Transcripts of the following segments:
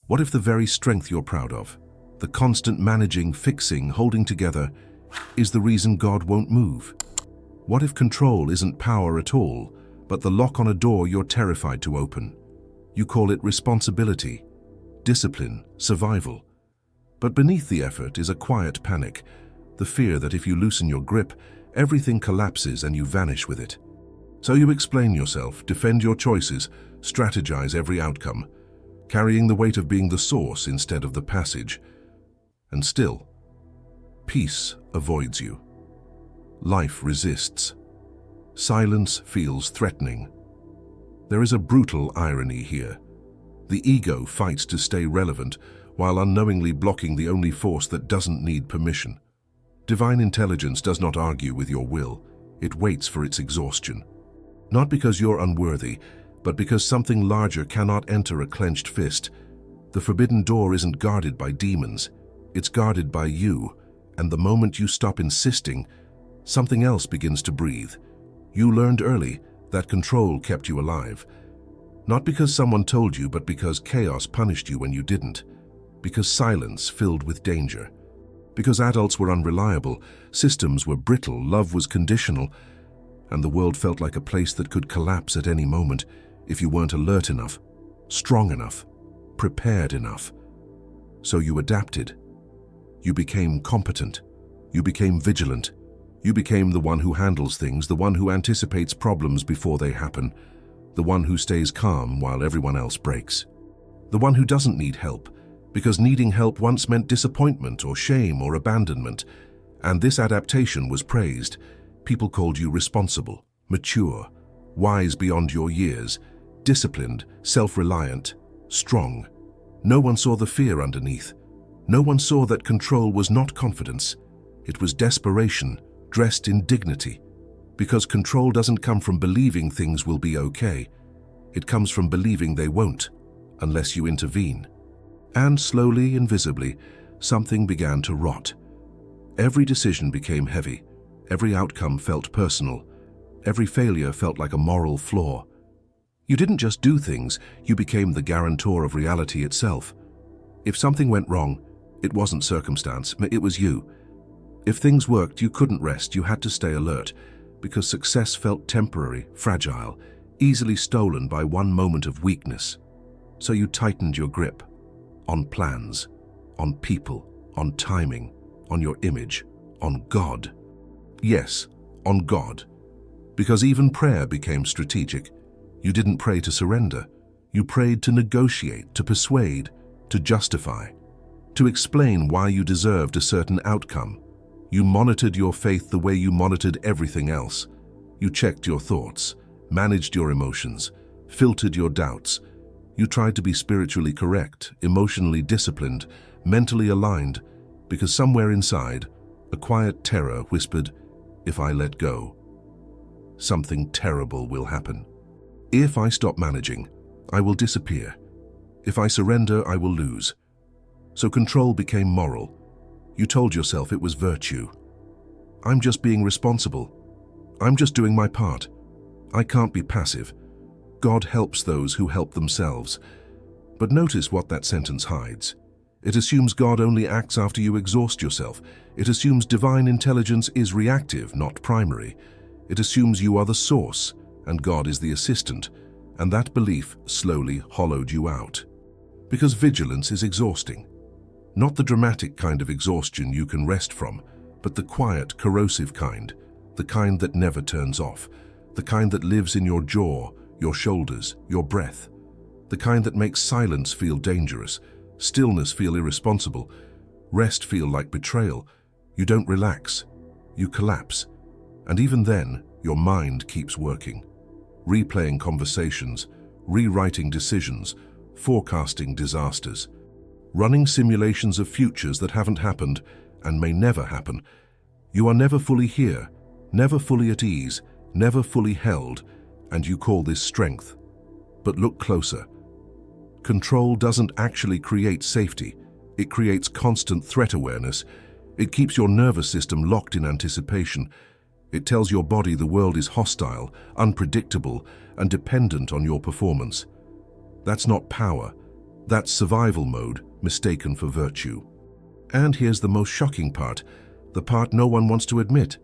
What if the very strength you're proud of, the constant managing, fixing, holding together, is the reason God won't move? What if control isn't power at all, but the lock on a door you're terrified to open? You call it responsibility, discipline, survival. But beneath the effort is a quiet panic, the fear that if you loosen your grip, everything collapses and you vanish with it. So you explain yourself, defend your choices, strategize every outcome, carrying the weight of being the source instead of the passage. And still, peace avoids you. Life resists. Silence feels threatening. There is a brutal irony here. The ego fights to stay relevant while unknowingly blocking the only force that doesn't need permission. Divine intelligence does not argue with your will. It waits for its exhaustion. Not because you're unworthy, but because something larger cannot enter a clenched fist. The forbidden door isn't guarded by demons. It's guarded by you, and the moment you stop insisting, something else begins to breathe. You learned early that control kept you alive. Not because someone told you, but because chaos punished you when you didn't. Because silence filled with danger. Because adults were unreliable, systems were brittle, love was conditional, and the world felt like a place that could collapse at any moment if you weren't alert enough, strong enough, prepared enough. So you adapted. You became competent. You became vigilant. You became the one who handles things, the one who anticipates problems before they happen, the one who stays calm while everyone else breaks. The one who doesn't need help, because needing help once meant disappointment or shame or abandonment, and this adaptation was praised. People called you responsible, mature, wise beyond your years, disciplined, self-reliant, strong. No one saw the fear underneath. No one saw that control was not confidence. It was desperation, dressed in dignity. Because control doesn't come from believing things will be okay. It comes from believing they won't, unless you intervene. And slowly and visibly, something began to rot. Every decision became heavy. Every outcome felt personal. Every failure felt like a moral flaw. You didn't just do things, you became the guarantor of reality itself. If something went wrong, it wasn't circumstance, it was you. If things worked, you couldn't rest, you had to stay alert, because success felt temporary, fragile, easily stolen by one moment of weakness. So you tightened your grip on plans, on people, on timing, on your image, on God. Yes, on God. Because even prayer became strategic. You didn't pray to surrender. You prayed to negotiate, to persuade, to justify, to explain why you deserved a certain outcome. You monitored your faith the way you monitored everything else. You checked your thoughts, managed your emotions, filtered your doubts. You tried to be spiritually correct, emotionally disciplined, mentally aligned, because somewhere inside, a quiet terror whispered, "If I let go, something terrible will happen. If I stop managing, I will disappear. If I surrender, I will lose." So control became moral. You told yourself it was virtue. I'm just being responsible. I'm just doing my part. I can't be passive. God helps those who help themselves. But notice what that sentence hides. It assumes God only acts after you exhaust yourself. It assumes divine intelligence is reactive, not primary. It assumes you are the source, and God is the assistant, and that belief slowly hollowed you out. Because vigilance is exhausting. Not the dramatic kind of exhaustion you can rest from, but the quiet, corrosive kind, the kind that never turns off, the kind that lives in your jaw, your shoulders, your breath, the kind that makes silence feel dangerous, stillness feel irresponsible, rest feel like betrayal. You don't relax, you collapse. And even then, your mind keeps working, replaying conversations, rewriting decisions, forecasting disasters, running simulations of futures that haven't happened and may never happen. You are never fully here, never fully at ease, never fully held, and you call this strength. But look closer. Control doesn't actually create safety. It creates constant threat awareness. It keeps your nervous system locked in anticipation. It tells your body the world is hostile, unpredictable, and dependent on your performance. That's not power. That's survival mode, mistaken for virtue. And here's the most shocking part, the part no one wants to admit.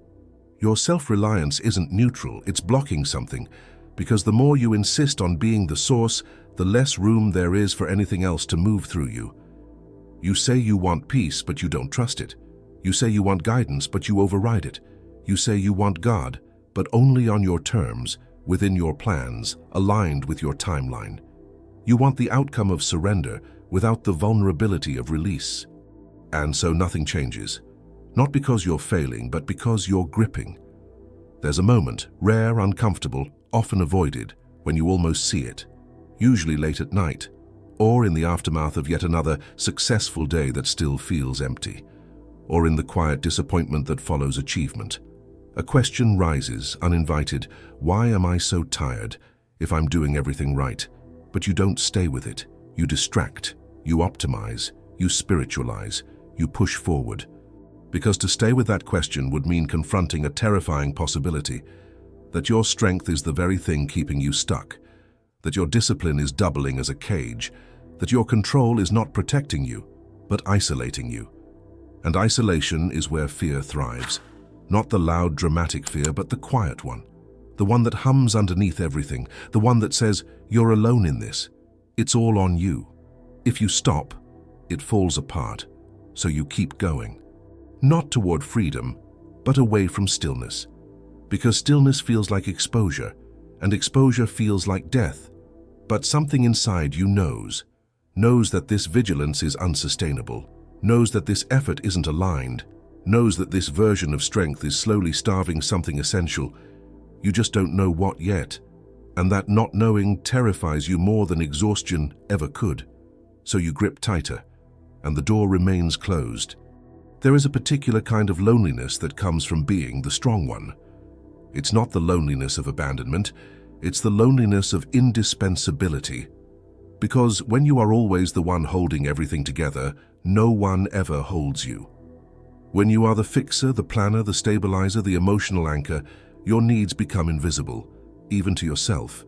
Your self-reliance isn't neutral, it's blocking something, because the more you insist on being the source, the less room there is for anything else to move through you. You say you want peace, but you don't trust it. You say you want guidance, but you override it. You say you want God, but only on your terms, within your plans, aligned with your timeline. You want the outcome of surrender without the vulnerability of release. And so nothing changes. Not because you're failing, but because you're gripping. There's a moment, rare, uncomfortable, often avoided, when you almost see it, usually late at night, or in the aftermath of yet another successful day that still feels empty, or in the quiet disappointment that follows achievement. A question rises, uninvited: why am I so tired if I'm doing everything right? But you don't stay with it. You distract, you optimize, you spiritualize, you push forward. Because to stay with that question would mean confronting a terrifying possibility, that your strength is the very thing keeping you stuck, that your discipline is doubling as a cage, that your control is not protecting you, but isolating you. And isolation is where fear thrives. Not the loud, dramatic fear, but the quiet one. The one that hums underneath everything, the one that says, you're alone in this. It's all on you. If you stop, it falls apart, so you keep going. Not toward freedom, but away from stillness. Because stillness feels like exposure, and exposure feels like death. But something inside you knows that this vigilance is unsustainable, knows that this effort isn't aligned, knows that this version of strength is slowly starving something essential. You just don't know what yet, and that not knowing terrifies you more than exhaustion ever could. So you grip tighter, and the door remains closed. There is a particular kind of loneliness that comes from being the strong one. It's not the loneliness of abandonment, it's the loneliness of indispensability. Because when you are always the one holding everything together, no one ever holds you. When you are the fixer, the planner, the stabilizer, the emotional anchor, your needs become invisible, even to yourself.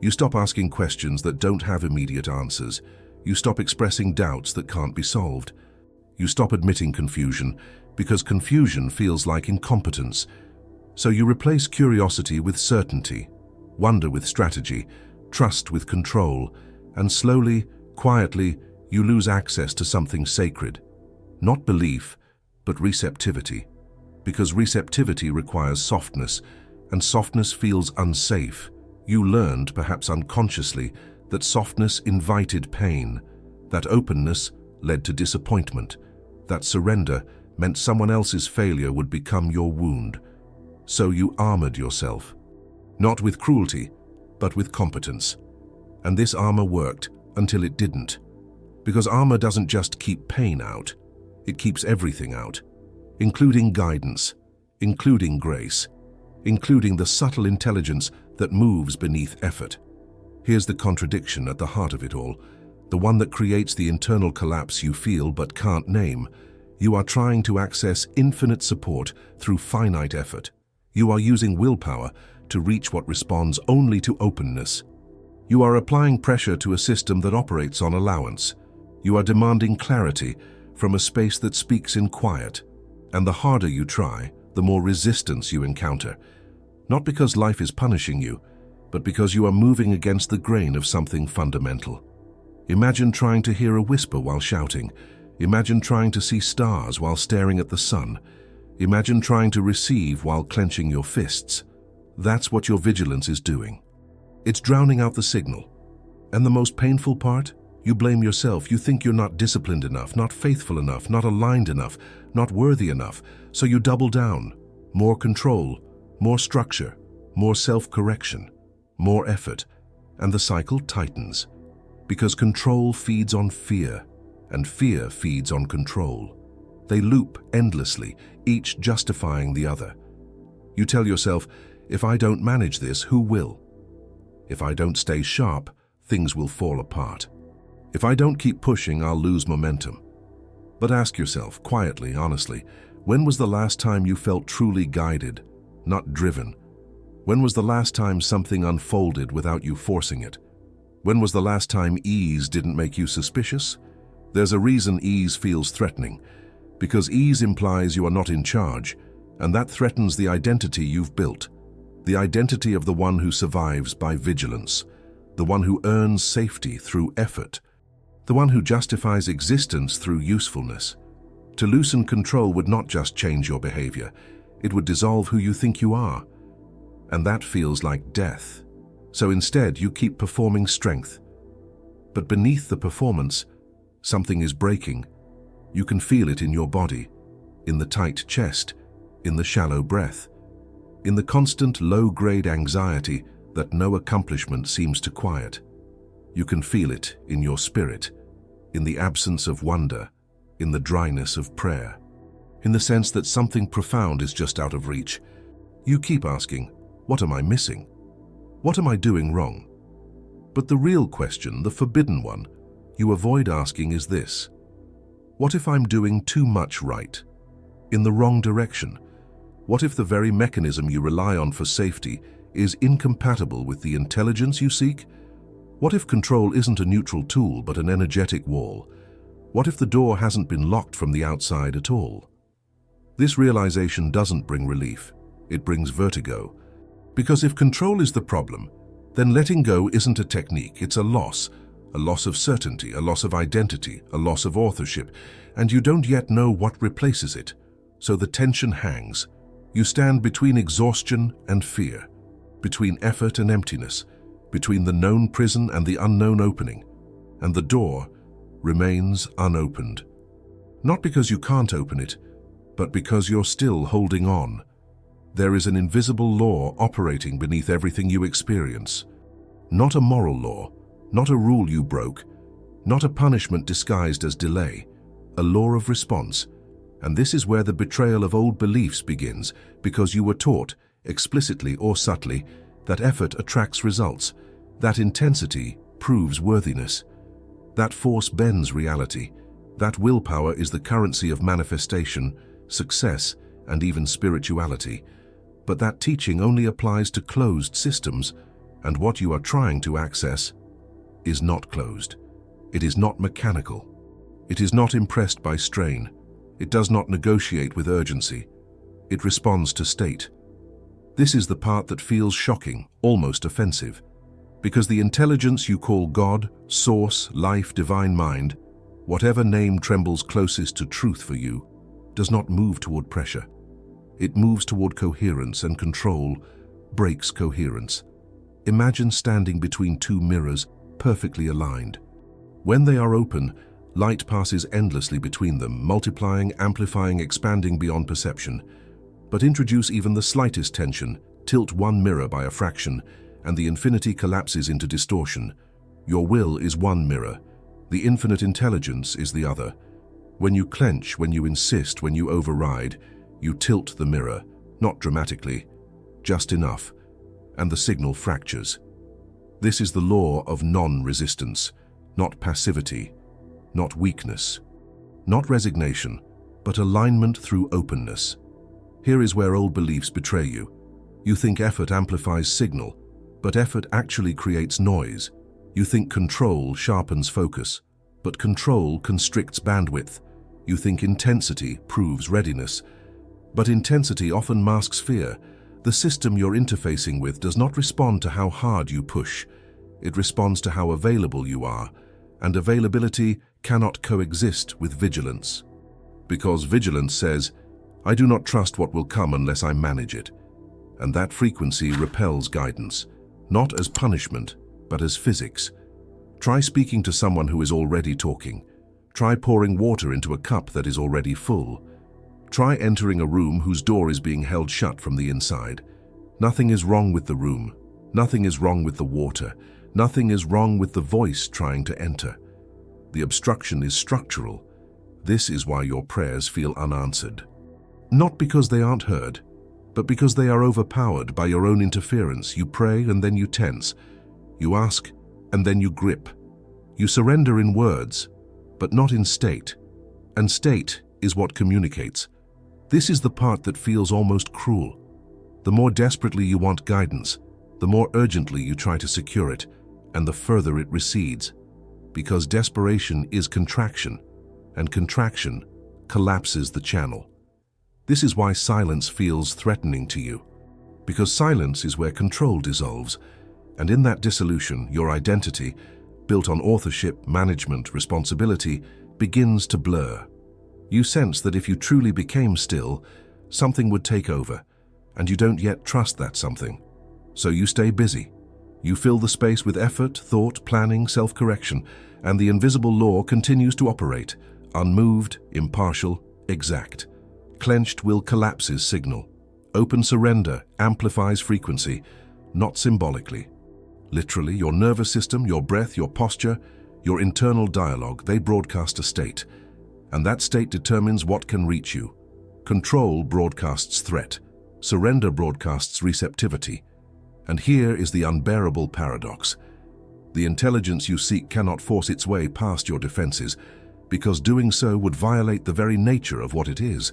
You stop asking questions that don't have immediate answers. You stop expressing doubts that can't be solved. You stop admitting confusion, because confusion feels like incompetence. So you replace curiosity with certainty, wonder with strategy, trust with control, and slowly, quietly, you lose access to something sacred. Not belief, but receptivity. Because receptivity requires softness, and softness feels unsafe. You learned, perhaps unconsciously, that softness invited pain, that openness led to disappointment, that surrender meant someone else's failure would become your wound. So you armored yourself, not with cruelty, but with competence. And this armor worked until it didn't. Because armor doesn't just keep pain out, it keeps everything out, including guidance, including grace, including the subtle intelligence that moves beneath effort. Here's the contradiction at the heart of it all, the one that creates the internal collapse you feel but can't name. You are trying to access infinite support through finite effort. You are using willpower to reach what responds only to openness. You are applying pressure to a system that operates on allowance. You are demanding clarity from a space that speaks in quiet. And the harder you try, the more resistance you encounter. Not because life is punishing you, but because you are moving against the grain of something fundamental. Imagine trying to hear a whisper while shouting. Imagine trying to see stars while staring at the sun. Imagine trying to receive while clenching your fists. That's what your vigilance is doing. It's drowning out the signal. And the most painful part? You blame yourself. You think you're not disciplined enough, not faithful enough, not aligned enough, not worthy enough. So you double down. More control, more structure, more self-correction, more effort. And the cycle tightens. Because control feeds on fear, and fear feeds on control. They loop endlessly, each justifying the other. You tell yourself, if I don't manage this, who will? If I don't stay sharp, things will fall apart. If I don't keep pushing, I'll lose momentum. But ask yourself, quietly, honestly, when was the last time you felt truly guided, not driven? When was the last time something unfolded without you forcing it? When was the last time ease didn't make you suspicious? There's a reason ease feels threatening, because ease implies you are not in charge, and that threatens the identity you've built, the identity of the one who survives by vigilance, the one who earns safety through effort, the one who justifies existence through usefulness. To loosen control would not just change your behavior, it would dissolve who you think you are. And that feels like death. So instead, you keep performing strength. But beneath the performance, something is breaking. You can feel it in your body, in the tight chest, in the shallow breath, in the constant low-grade anxiety that no accomplishment seems to quiet. You can feel it in your spirit, in the absence of wonder, in the dryness of prayer, in the sense that something profound is just out of reach. You keep asking, what am I missing? What am I doing wrong? But the real question, the forbidden one, you avoid asking is this: what if I'm doing too much right? In the wrong direction? What if the very mechanism you rely on for safety is incompatible with the intelligence you seek? What if control isn't a neutral tool but an energetic wall? What if the door hasn't been locked from the outside at all? This realization doesn't bring relief, it brings vertigo. Because if control is the problem, then letting go isn't a technique, it's a loss of certainty, a loss of identity, a loss of authorship, and you don't yet know what replaces it. So the tension hangs. You stand between exhaustion and fear, between effort and emptiness, between the known prison and the unknown opening, and the door remains unopened. Not because you can't open it, but because you're still holding on. There is an invisible law operating beneath everything you experience. Not a moral law, not a rule you broke, not a punishment disguised as delay, a law of response. And this is where the betrayal of old beliefs begins, because you were taught, explicitly or subtly, that effort attracts results, that intensity proves worthiness, that force bends reality, that willpower is the currency of manifestation, success, and even spirituality. But that teaching only applies to closed systems, and what you are trying to access is not closed. It is not mechanical. It is not impressed by strain. It does not negotiate with urgency. It responds to state. This is the part that feels shocking, almost offensive, because the intelligence you call God, source, life, divine mind, whatever name trembles closest to truth for you, does not move toward pressure. It moves toward coherence, and control breaks coherence. Imagine standing between two mirrors, perfectly aligned. When they are open, light passes endlessly between them, multiplying, amplifying, expanding beyond perception. But introduce even the slightest tension, tilt one mirror by a fraction, and the infinity collapses into distortion. Your will is one mirror. The infinite intelligence is the other. When you clench, when you insist, when you override, you tilt the mirror, not dramatically, just enough, and the signal fractures. This is the law of non-resistance, not passivity, not weakness, not resignation, but alignment through openness. Here is where old beliefs betray you. You think effort amplifies signal, but effort actually creates noise. You think control sharpens focus, but control constricts bandwidth. You think intensity proves readiness, but intensity often masks fear. The system you're interfacing with does not respond to how hard you push. It responds to how available you are, and availability cannot coexist with vigilance. Because vigilance says, I do not trust what will come unless I manage it. And that frequency repels guidance, not as punishment, but as physics. Try speaking to someone who is already talking. Try pouring water into a cup that is already full. Try entering a room whose door is being held shut from the inside. Nothing is wrong with the room. Nothing is wrong with the water. Nothing is wrong with the voice trying to enter. The obstruction is structural. This is why your prayers feel unanswered. Not because they aren't heard, but because they are overpowered by your own interference. You pray and then you tense. You ask and then you grip. You surrender in words, but not in state. And state is what communicates. This is the part that feels almost cruel. The more desperately you want guidance, the more urgently you try to secure it, and the further it recedes. Because desperation is contraction, and contraction collapses the channel. This is why silence feels threatening to you. Because silence is where control dissolves, and in that dissolution, your identity, built on authorship, management, responsibility, begins to blur. You sense that if you truly became still, something would take over, and you don't yet trust that something. So you stay busy. You fill the space with effort, thought, planning, self-correction, and the invisible law continues to operate, unmoved, impartial, exact. Clenched will collapses signal. Open surrender amplifies frequency, not symbolically. Literally, your nervous system, your breath, your posture, your internal dialogue, they broadcast a state. And that state determines what can reach you. Control broadcasts threat. Surrender broadcasts receptivity. And here is the unbearable paradox. The intelligence you seek cannot force its way past your defenses, because doing so would violate the very nature of what it is.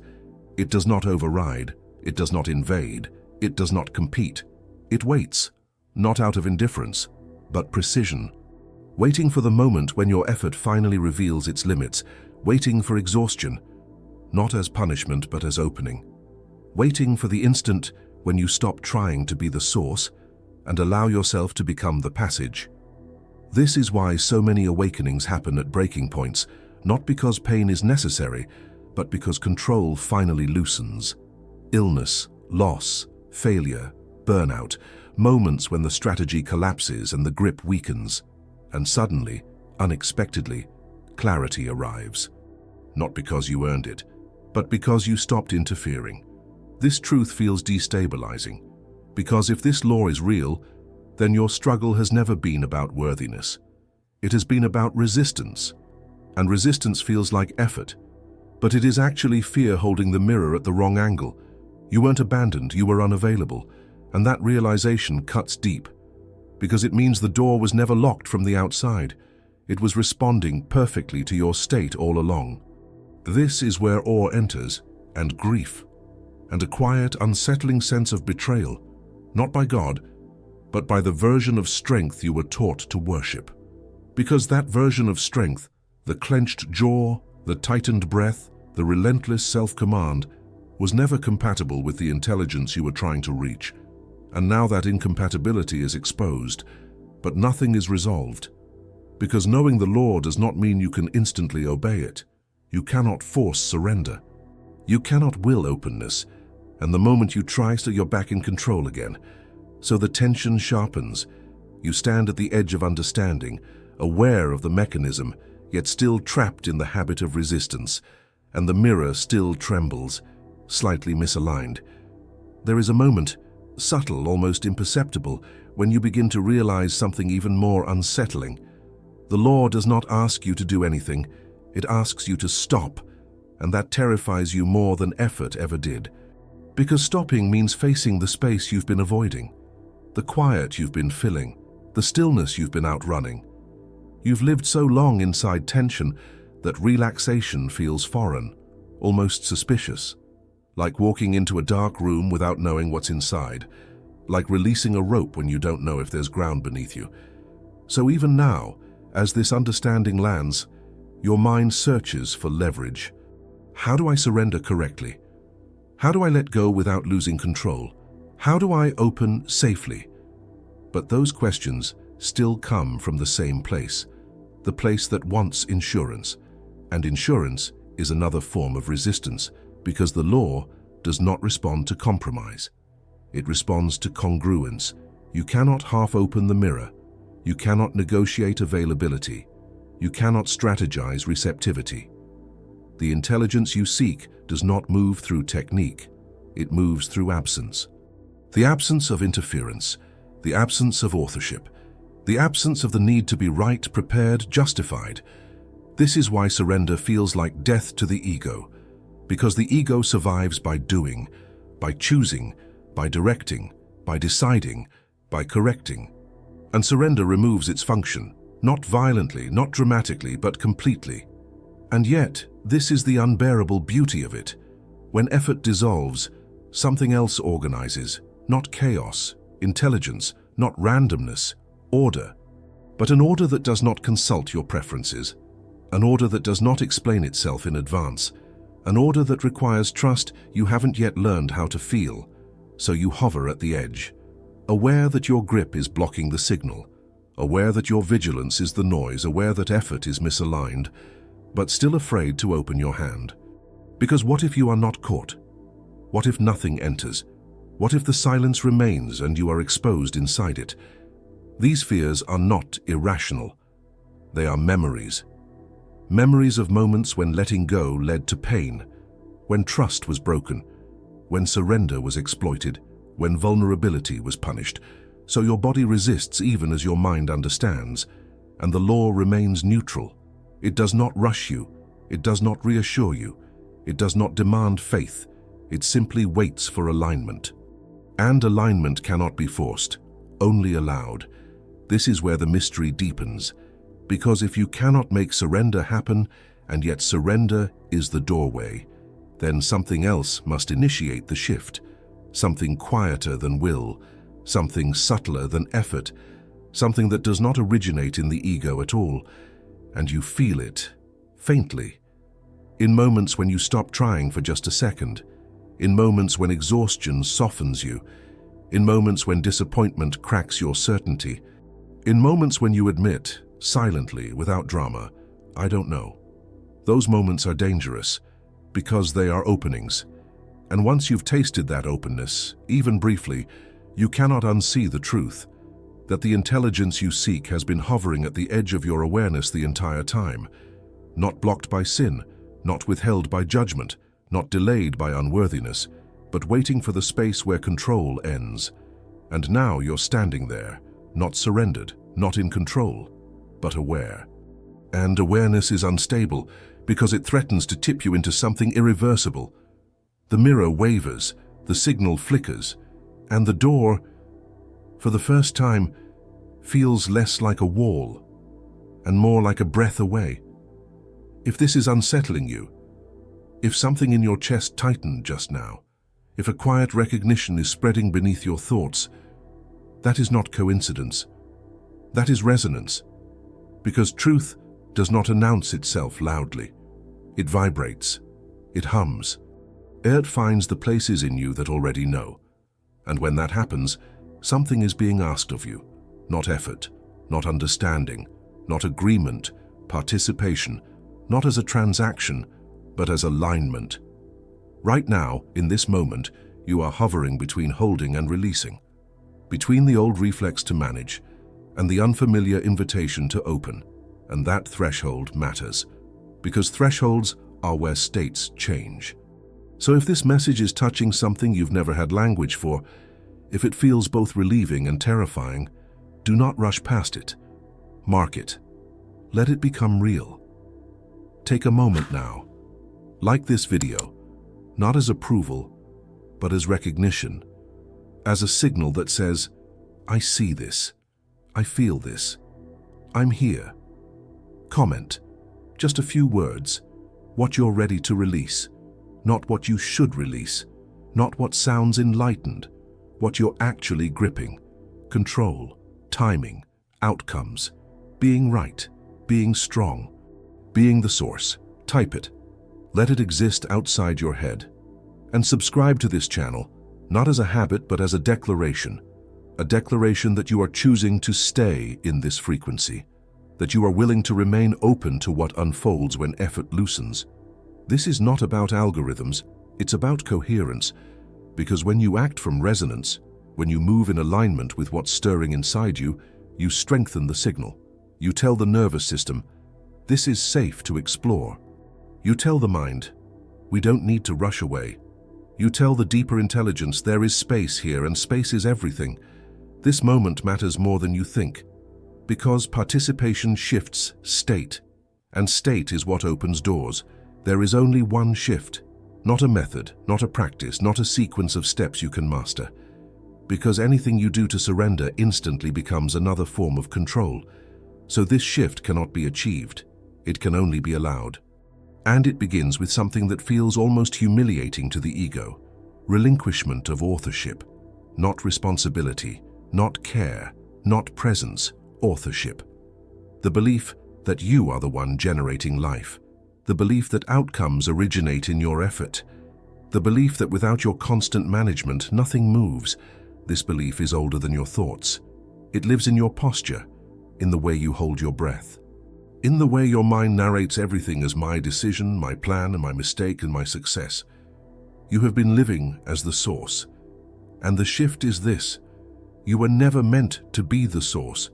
It does not override, it does not invade, it does not compete. It waits, not out of indifference, but precision. Waiting for the moment when your effort finally reveals its limits, waiting for exhaustion, not as punishment but as opening. Waiting for the instant when you stop trying to be the source and allow yourself to become the passage. This is why so many awakenings happen at breaking points, not because pain is necessary, but because control finally loosens. Illness, loss, failure, burnout, moments when the strategy collapses and the grip weakens, and suddenly, unexpectedly, clarity arrives. Not because you earned it, but because you stopped interfering. This truth feels destabilizing, because if this law is real, then your struggle has never been about worthiness. It has been about resistance, and resistance feels like effort, but it is actually fear holding the mirror at the wrong angle. You weren't abandoned, you were unavailable, and that realization cuts deep, because it means the door was never locked from the outside. It was responding perfectly to your state all along. This is where awe enters, and grief, and a quiet, unsettling sense of betrayal, not by God, but by the version of strength you were taught to worship. Because that version of strength, the clenched jaw, the tightened breath, the relentless self-command, was never compatible with the intelligence you were trying to reach. And now that incompatibility is exposed, but nothing is resolved. Because knowing the law does not mean you can instantly obey it. You cannot force surrender. You cannot will openness, and the moment you try, so you're back in control again. So the tension sharpens. You stand at the edge of understanding, aware of the mechanism, yet still trapped in the habit of resistance, and the mirror still trembles, slightly misaligned. There is a moment, subtle, almost imperceptible, when you begin to realize something even more unsettling. The law does not ask you to do anything, it asks you to stop, and that terrifies you more than effort ever did. Because stopping means facing the space you've been avoiding, the quiet you've been filling, the stillness you've been outrunning. You've lived so long inside tension that relaxation feels foreign, almost suspicious. Like walking into a dark room without knowing what's inside, like releasing a rope when you don't know if there's ground beneath you. So even now, as this understanding lands, your mind searches for leverage. How do I surrender correctly? How do I let go without losing control? How do I open safely? But those questions still come from the same place, the place that wants insurance. And insurance is another form of resistance, because the law does not respond to compromise. It responds to congruence. You cannot half open the mirror. You cannot negotiate availability. You cannot strategize receptivity. The intelligence you seek does not move through technique. It moves through absence. The absence of interference, the absence of authorship, the absence of the need to be right, prepared, justified. This is why surrender feels like death to the ego, because the ego survives by doing, by choosing, by directing, by deciding, by correcting. And surrender removes its function, not violently, not dramatically, but completely. And yet, this is the unbearable beauty of it. When effort dissolves, something else organizes, not chaos, intelligence, not randomness, order. but an order that does not consult your preferences, an order that does not explain itself in advance, an order that requires trust you haven't yet learned how to feel, so you hover at the edge, aware that your grip is blocking the signal, aware that your vigilance is the noise, aware that effort is misaligned, but still afraid to open your hand. Because what if you are not caught? What if nothing enters? What if the silence remains and you are exposed inside it? These fears are not irrational. They are memories. Memories of moments when letting go led to pain, when trust was broken, when surrender was exploited, when vulnerability was punished. So your body resists even as your mind understands, and the law remains neutral. It does not rush you. It does not reassure you. It does not demand faith. It simply waits for alignment. And alignment cannot be forced, only allowed. This is where the mystery deepens, because if you cannot make surrender happen, and yet surrender is the doorway, then something else must initiate the shift, something quieter than will, something subtler than effort, something that does not originate in the ego at all, and you feel it, faintly, in moments when you stop trying for just a second, in moments when exhaustion softens you, in moments when disappointment cracks your certainty, in moments when you admit, silently, without drama, I don't know. Those moments are dangerous, because they are openings. And once you've tasted that openness, even briefly, you cannot unsee the truth, that the intelligence you seek has been hovering at the edge of your awareness the entire time, not blocked by sin, not withheld by judgment, not delayed by unworthiness, but waiting for the space where control ends. And now you're standing there, not surrendered, not in control, but aware. And awareness is unstable because it threatens to tip you into something irreversible. The mirror wavers, the signal flickers, and the door, for the first time, feels less like a wall and more like a breath away. If this is unsettling you, if something in your chest tightened just now, if a quiet recognition is spreading beneath your thoughts, that is not coincidence. That is resonance. Because truth does not announce itself loudly. It vibrates. It hums. It finds the places in you that already know. And when that happens, something is being asked of you. Not effort, not understanding, not agreement, participation, not as a transaction, but as alignment. Right now, in this moment, you are hovering between holding and releasing, between the old reflex to manage and the unfamiliar invitation to open. And that threshold matters, because thresholds are where states change. So if this message is touching something you've never had language for, if it feels both relieving and terrifying, do not rush past it. Mark it. Let it become real. Take a moment now. Like this video, not as approval, but as recognition, as a signal that says, I see this, I feel this, I'm here. Comment, just a few words, what you're ready to release, not what you should release, not what sounds enlightened, what you're actually gripping. Control, timing, outcomes, being right, being strong, being the source. Type it. Let it exist outside your head. And subscribe to this channel, not as a habit but as a declaration that you are choosing to stay in this frequency, that you are willing to remain open to what unfolds when effort loosens. This is not about algorithms, it's about coherence, because when you act from resonance, when you move in alignment with what's stirring inside you, you strengthen the signal. You tell the nervous system, this is safe to explore. You tell the mind, we don't need to rush away. You tell the deeper intelligence, there is space here and space is everything. This moment matters more than you think, because participation shifts state, and state is what opens doors. There is only one shift, not a method, not a practice, not a sequence of steps you can master, because anything you do to surrender instantly becomes another form of control. So this shift cannot be achieved, it can only be allowed. And it begins with something that feels almost humiliating to the ego, relinquishment of authorship, not responsibility, not care, not presence, authorship. The belief that you are the one generating life. The belief that outcomes originate in your effort. The belief that without your constant management, nothing moves. This belief is older than your thoughts. It lives in your posture, in the way you hold your breath, in the way your mind narrates everything as my decision, my plan, and my mistake, and my success. You have been living as the source. And the shift is this: you were never meant to be the source.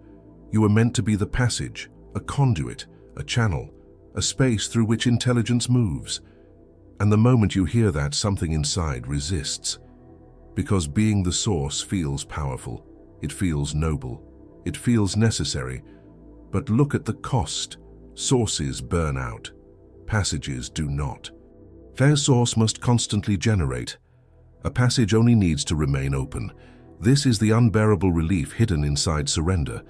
You were meant to be the passage, a conduit, a channel, a space through which intelligence moves. And the moment you hear that, something inside resists. Because being the source feels powerful, it feels noble, it feels necessary. But look at the cost. Sources burn out. Passages do not. Their source must constantly generate. A passage only needs to remain open. This is the unbearable relief hidden inside surrender,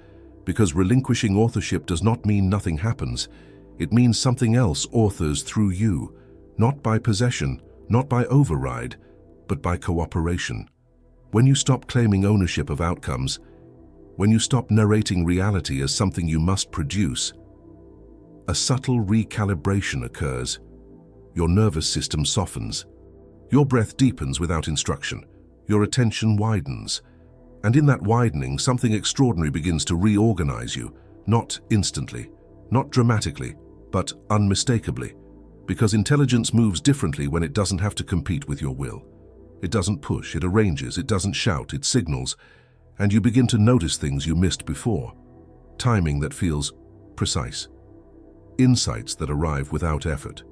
because relinquishing authorship does not mean nothing happens. It means something else authors through you, not by possession, not by override, but by cooperation. When you stop claiming ownership of outcomes, when you stop narrating reality as something you must produce, a subtle recalibration occurs. Your nervous system softens. Your breath deepens without instruction. Your attention widens. And in that widening, something extraordinary begins to reorganize you, not instantly, not dramatically, but unmistakably. Because intelligence moves differently when it doesn't have to compete with your will. It doesn't push, it arranges, it doesn't shout, it signals. And you begin to notice things you missed before. Timing that feels precise. Insights that arrive without effort.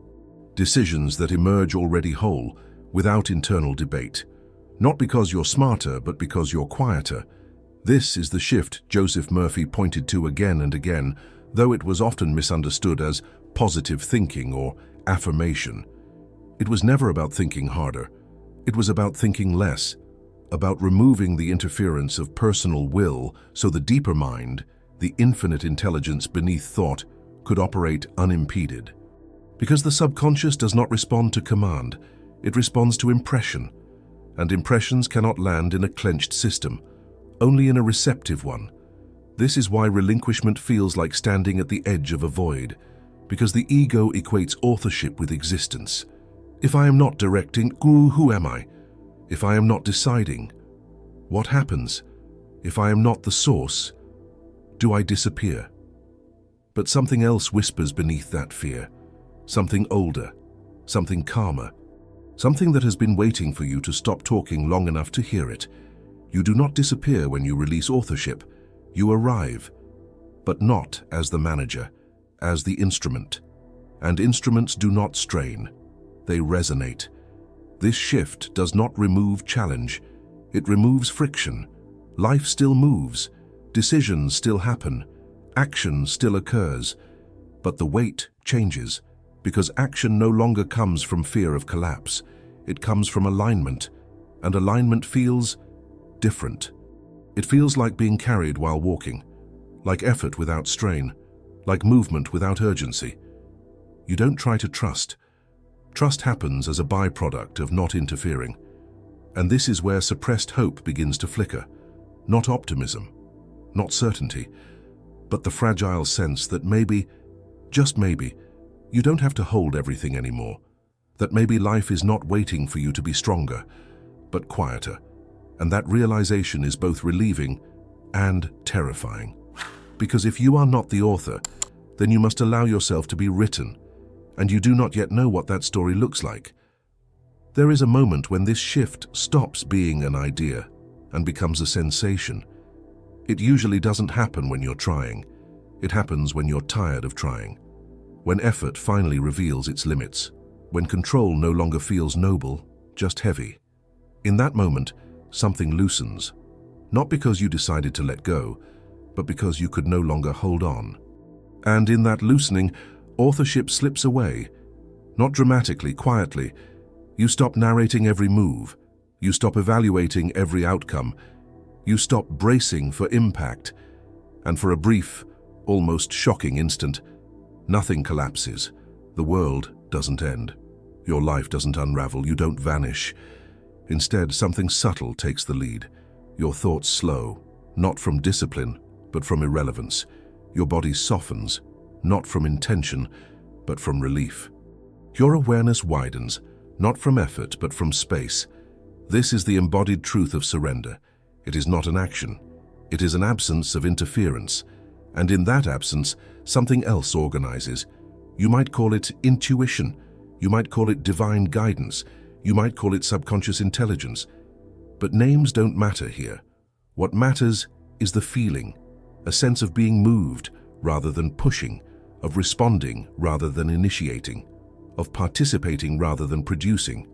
Decisions that emerge already whole, without internal debate. Not because you're smarter, but because you're quieter. This is the shift Joseph Murphy pointed to again and again, though it was often misunderstood as positive thinking or affirmation. It was never about thinking harder. It was about thinking less, about removing the interference of personal will so the deeper mind, the infinite intelligence beneath thought, could operate unimpeded. Because the subconscious does not respond to command, it responds to impression, and impressions cannot land in a clenched system, only in a receptive one. This is why relinquishment feels like standing at the edge of a void, because the ego equates authorship with existence. If I am not directing, who am I? If I am not deciding, what happens? If I am not the source, do I disappear? But something else whispers beneath that fear, something older, something calmer, something that has been waiting for you to stop talking long enough to hear it. You do not disappear when you release authorship. You arrive, but not as the manager, as the instrument. And instruments do not strain. They resonate. This shift does not remove challenge. It removes friction. Life still moves. Decisions still happen. Action still occurs. But the weight changes, because action no longer comes from fear of collapse. It comes from alignment, and alignment feels different. It feels like being carried while walking, like effort without strain, like movement without urgency. You don't try to trust. Trust happens as a byproduct of not interfering. And this is where suppressed hope begins to flicker. Not optimism, not certainty, but the fragile sense that maybe, just maybe, you don't have to hold everything anymore. That maybe life is not waiting for you to be stronger, but quieter. And that realization is both relieving and terrifying. Because if you are not the author, then you must allow yourself to be written, and you do not yet know what that story looks like. There is a moment when this shift stops being an idea and becomes a sensation. It usually doesn't happen when you're trying. It happens when you're tired of trying. When effort finally reveals its limits. When control no longer feels noble, just heavy. In that moment, something loosens. Not because you decided to let go, but because you could no longer hold on. And in that loosening, authorship slips away. Not dramatically, quietly. You stop narrating every move. You stop evaluating every outcome. You stop bracing for impact. And for a brief, almost shocking instant, nothing collapses. The world doesn't end. Your life doesn't unravel. You don't vanish. Instead, something subtle takes the lead. Your thoughts slow, not from discipline, but from irrelevance. your body softens, not from intention, but from relief. Your awareness widens, not from effort, but from space. This is the embodied truth of surrender. It is not an action. It is an absence of interference. And in that absence, something else organizes. You might call it intuition. You might call it divine guidance. You might call it subconscious intelligence. But names don't matter here. What matters is the feeling, a sense of being moved rather than pushing, of responding rather than initiating, of participating rather than producing.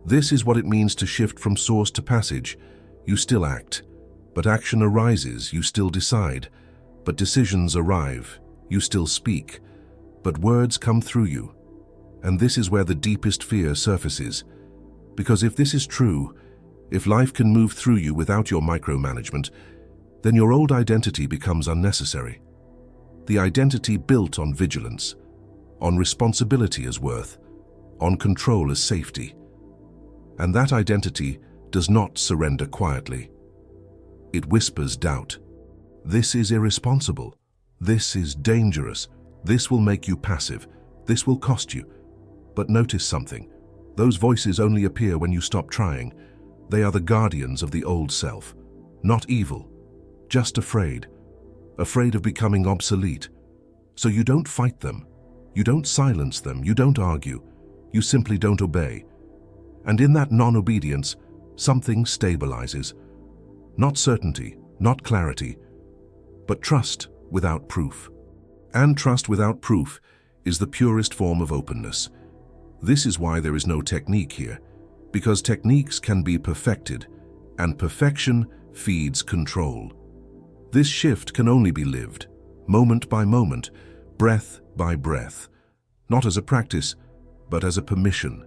This is what it means to shift from source to passage. You still act, but action arises, you still decide. But decisions arrive, you still speak. But words come through you. And this is where the deepest fear surfaces. Because if this is true, if life can move through you without your micromanagement, then your old identity becomes unnecessary. The identity built on vigilance, on responsibility as worth, on control as safety. And that identity does not surrender quietly. It whispers doubt. This is irresponsible. This is dangerous. This will make you passive. This will cost you. But notice something. Those voices only appear when you stop trying. They are the guardians of the old self. Not evil, just afraid. Afraid of becoming obsolete. So you don't fight them. You don't silence them. You don't argue. You simply don't obey. And in that non-obedience, something stabilizes. Not certainty, not clarity, but trust without proof. And trust without proof is the purest form of openness. This is why there is no technique here, because techniques can be perfected, and perfection feeds control. This shift can only be lived, moment by moment, breath by breath, not as a practice, but as a permission.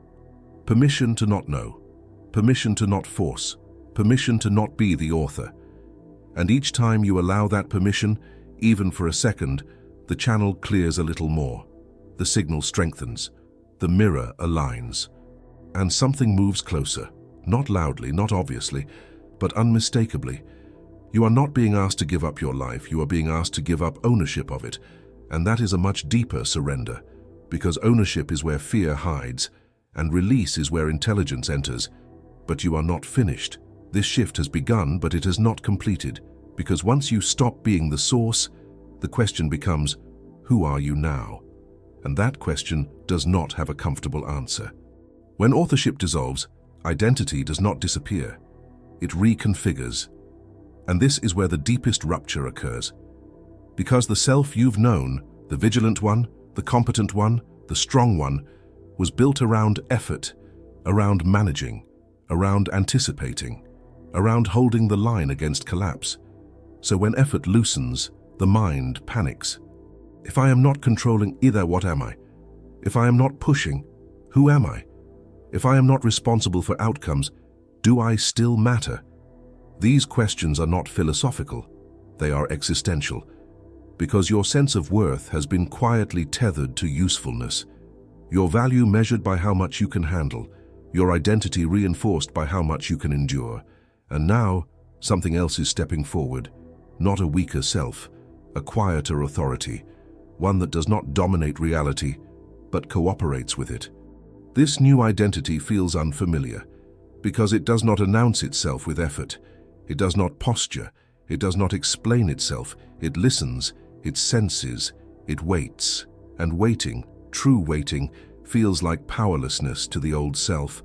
Permission to not know, permission to not force, permission to not be the author. And each time you allow that permission, even for a second, the channel clears a little more. The signal strengthens, the mirror aligns, and something moves closer, not loudly, not obviously, but unmistakably. You are not being asked to give up your life, you are being asked to give up ownership of it, and that is a much deeper surrender, because ownership is where fear hides, and release is where intelligence enters. But you are not finished. This shift has begun, but it has not completed, because once you stop being the source, the question becomes, who are you now? And that question does not have a comfortable answer. When authorship dissolves, identity does not disappear. It reconfigures. And this is where the deepest rupture occurs. Because the self you've known, the vigilant one, the competent one, the strong one, was built around effort, around managing, around anticipating, around holding the line against collapse. So when effort loosens, the mind panics. If I am not controlling either, what am I? If I am not pushing, who am I? If I am not responsible for outcomes, do I still matter? These questions are not philosophical, they are existential, because your sense of worth has been quietly tethered to usefulness. Your value measured by how much you can handle, your identity reinforced by how much you can endure. And now, something else is stepping forward, not a weaker self, a quieter authority, one that does not dominate reality, but cooperates with it. This new identity feels unfamiliar, because it does not announce itself with effort. It does not posture, it does not explain itself. It listens, it senses, it waits. And waiting, true waiting, feels like powerlessness to the old self.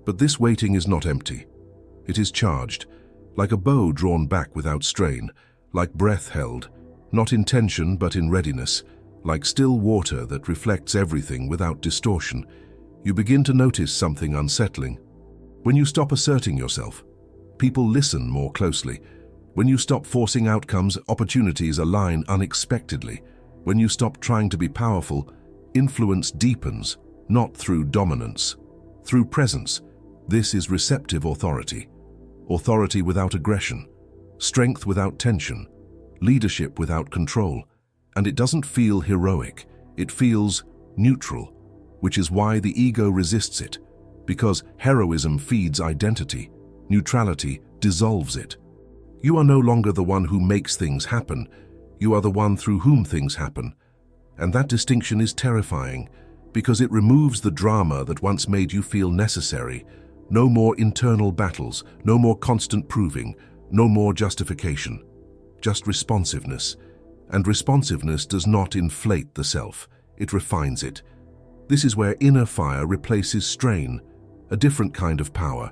But this waiting is not empty. It is charged, like a bow drawn back without strain, like breath held, not in tension but in readiness, like still water that reflects everything without distortion. You begin to notice something unsettling. When you stop asserting yourself, people listen more closely. When you stop forcing outcomes, opportunities align unexpectedly. When you stop trying to be powerful, influence deepens, not through dominance, through presence. This is receptive authority. Authority without aggression, strength without tension, leadership without control. And it doesn't feel heroic, it feels neutral, which is why the ego resists it, because heroism feeds identity, neutrality dissolves it. You are no longer the one who makes things happen, You are the one through whom things happen. And that distinction is terrifying because it removes the drama that once made you feel necessary. No more internal battles, no more constant proving, no more justification. Just responsiveness. And responsiveness does not inflate the self, it refines it. This is where inner fire replaces strain, a different kind of power,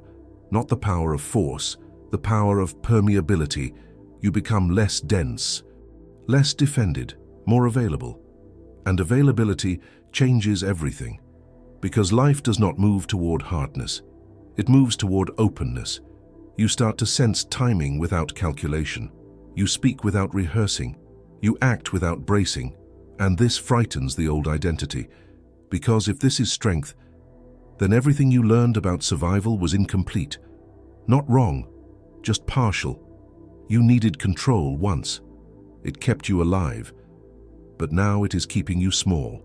not the power of force, the power of permeability. You become less dense, less defended, more available. And availability changes everything, because life does not move toward hardness. It moves toward openness. You start to sense timing without calculation. You speak without rehearsing. You act without bracing. And this frightens the old identity, because if this is strength, then everything you learned about survival was incomplete. Not wrong, just partial. You needed control once. It kept you alive. But now it is keeping you small.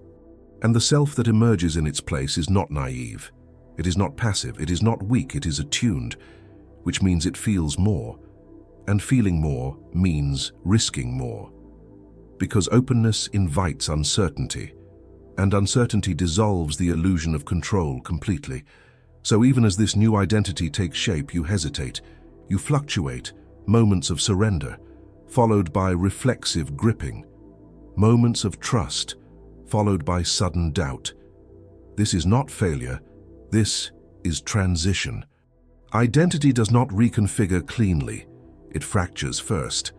And the self that emerges in its place is not naive. It is not passive, it is not weak, it is attuned, which means it feels more. And feeling more means risking more. Because openness invites uncertainty, and uncertainty dissolves the illusion of control completely. So even as this new identity takes shape, you hesitate, you fluctuate, moments of surrender, followed by reflexive gripping, moments of trust, followed by sudden doubt. This is not failure, this is transition. Identity does not reconfigure cleanly, it fractures first.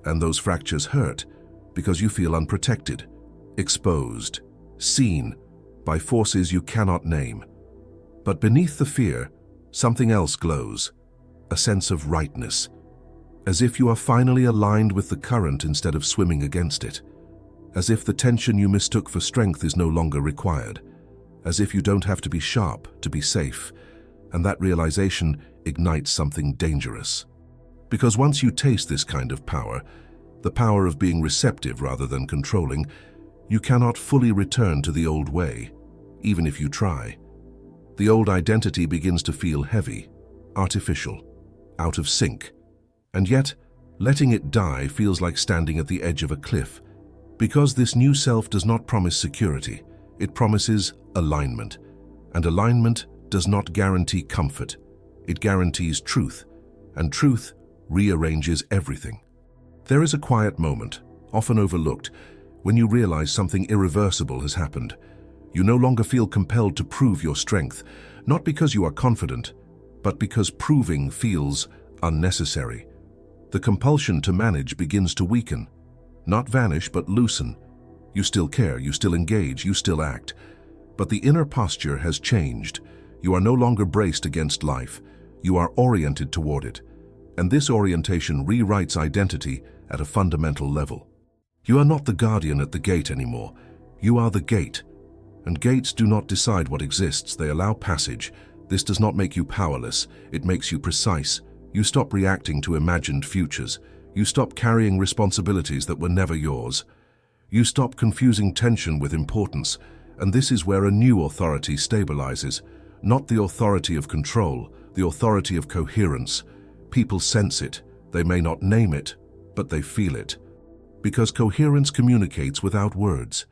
And those fractures hurt because you feel unprotected, exposed, seen by forces you cannot name. But beneath the fear, something else glows, a sense of rightness, as if you are finally aligned with the current instead of swimming against it, as if the tension you mistook for strength is no longer required, as if you don't have to be sharp to be safe, and that realization ignites something dangerous. Because once you taste this kind of power, the power of being receptive rather than controlling, you cannot fully return to the old way, even if you try. The old identity begins to feel heavy, artificial, out of sync. And yet, letting it die feels like standing at the edge of a cliff, because this new self does not promise security, it promises alignment. And alignment does not guarantee comfort, it guarantees truth, and truth rearranges everything. There is a quiet moment, often overlooked, when you realize something irreversible has happened. You no longer feel compelled to prove your strength, not because you are confident, but because proving feels unnecessary. The compulsion to manage begins to weaken, not vanish but loosen. You still care, you still engage, you still act. But the inner posture has changed. You are no longer braced against life. You are oriented toward it. And this orientation rewrites identity at a fundamental level. You are not the guardian at the gate anymore. You are the gate. And gates do not decide what exists, they allow passage. This does not make you powerless, it makes you precise. You stop reacting to imagined futures. You stop carrying responsibilities that were never yours. You stop confusing tension with importance, and this is where a new authority stabilizes. Not the authority of control, the authority of coherence. People sense it, they may not name it, but they feel it. Because coherence communicates without words.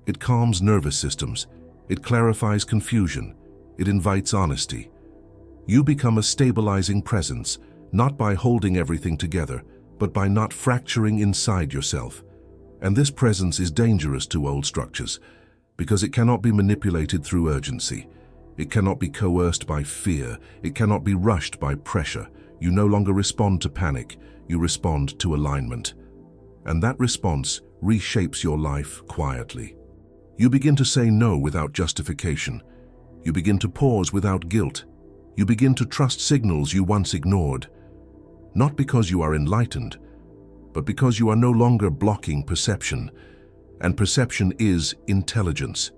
It calms nervous systems, it clarifies confusion, it invites honesty. You become a stabilizing presence, not by holding everything together, but by not fracturing inside yourself. And this presence is dangerous to old structures, because it cannot be manipulated through urgency. It cannot be coerced by fear. It cannot be rushed by pressure. You no longer respond to panic, you respond to alignment. And that response reshapes your life quietly. You begin to say no without justification. You begin to pause without guilt. You begin to trust signals you once ignored. Not because you are enlightened, but because you are no longer blocking perception. And perception is intelligence.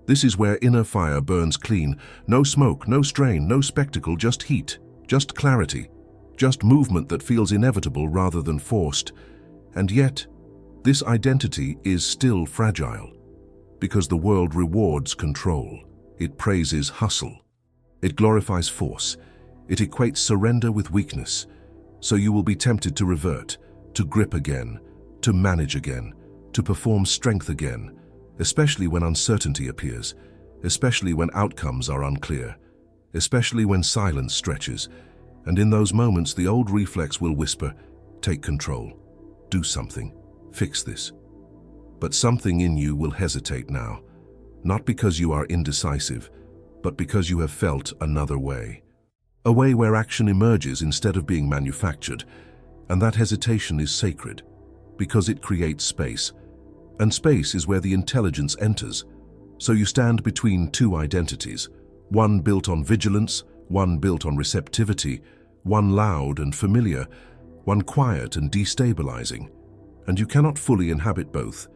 This is where inner fire burns clean. No smoke, no strain, no spectacle, just heat, just clarity, just movement that feels inevitable rather than forced. And yet, this identity is still fragile, because the world rewards control. It praises hustle. It glorifies force. It equates surrender with weakness. So you will be tempted to revert, to grip again, to manage again, to perform strength again, especially when uncertainty appears, especially when outcomes are unclear, especially when silence stretches. And in those moments, the old reflex will whisper, "Take control, do something, fix this." But something in you will hesitate now, not because you are indecisive, but because you have felt another way. A way where action emerges instead of being manufactured. And that hesitation is sacred, because it creates space. And space is where the intelligence enters. So you stand between two identities, one built on vigilance, one built on receptivity, one loud and familiar, one quiet and destabilizing. And you cannot fully inhabit both.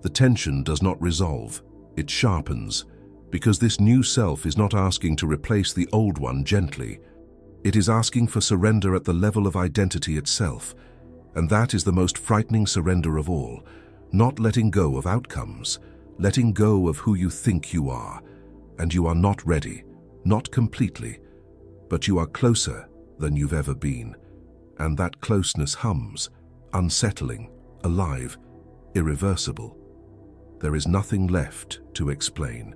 The tension does not resolve, it sharpens, because this new self is not asking to replace the old one gently. It is asking for surrender at the level of identity itself. And that is the most frightening surrender of all, not letting go of outcomes, letting go of who you think you are. And you are not ready, not completely, but you are closer than you've ever been. And that closeness hums, unsettling, alive, irreversible. There is nothing left to explain,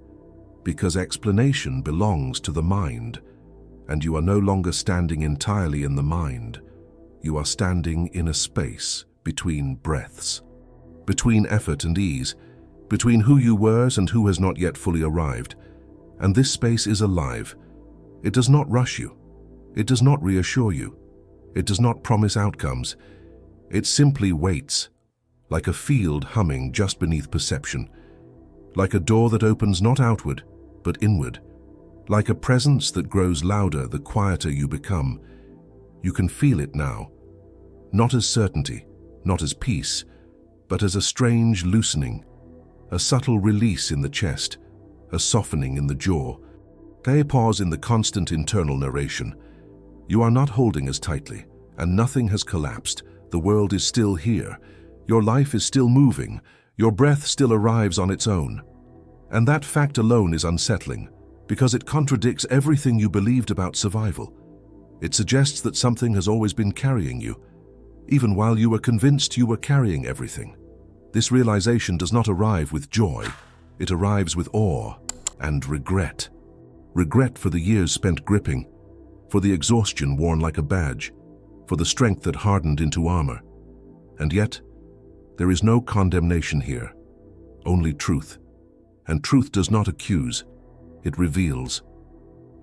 because explanation belongs to the mind, and you are no longer standing entirely in the mind. You are standing in a space between breaths, between effort and ease, between who you were and who has not yet fully arrived. And this space is alive. It does not rush you. It does not reassure you. It does not promise outcomes. It simply waits, like a field humming just beneath perception, like a door that opens not outward, but inward, like a presence that grows louder the quieter you become. You can feel it now, not as certainty, not as peace, but as a strange loosening, a subtle release in the chest, a softening in the jaw. A pause in the constant internal narration. You are not holding as tightly, and nothing has collapsed. The world is still here. Your life is still moving. Your breath still arrives on its own. And that fact alone is unsettling, because it contradicts everything you believed about survival. It suggests that something has always been carrying you, even while you were convinced you were carrying everything. This realization does not arrive with joy. It arrives with awe and regret. Regret for the years spent gripping, for the exhaustion worn like a badge, for the strength that hardened into armor. And yet, there is no condemnation here, only truth. And truth does not accuse, it reveals.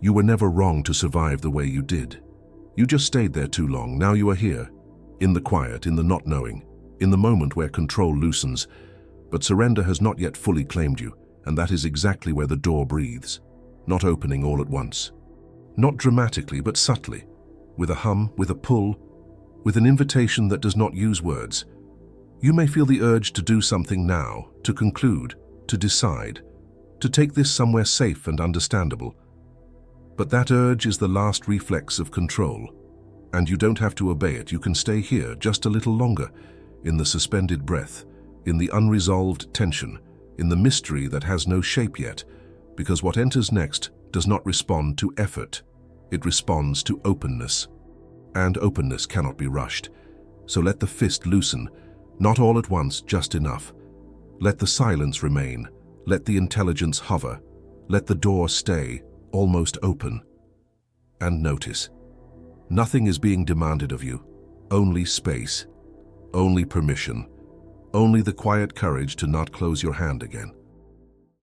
You were never wrong to survive the way you did. You just stayed there too long. Now you are here, in the quiet, in the not knowing, in the moment where control loosens. But surrender has not yet fully claimed you, and that is exactly where the door breathes, not opening all at once. Not dramatically, but subtly, with a hum, with a pull, with an invitation that does not use words. You may feel the urge to do something now, to conclude, to decide, to take this somewhere safe and understandable. But that urge is the last reflex of control, and you don't have to obey it. You can stay here just a little longer, in the suspended breath, in the unresolved tension, in the mystery that has no shape yet, because what enters next does not respond to effort. It responds to openness. And openness cannot be rushed. So let the fist loosen, not all at once, just enough. Let the silence remain. Let the intelligence hover. Let the door stay, almost open. And notice, nothing is being demanded of you. Only space. Only permission. Only the quiet courage to not close your hand again.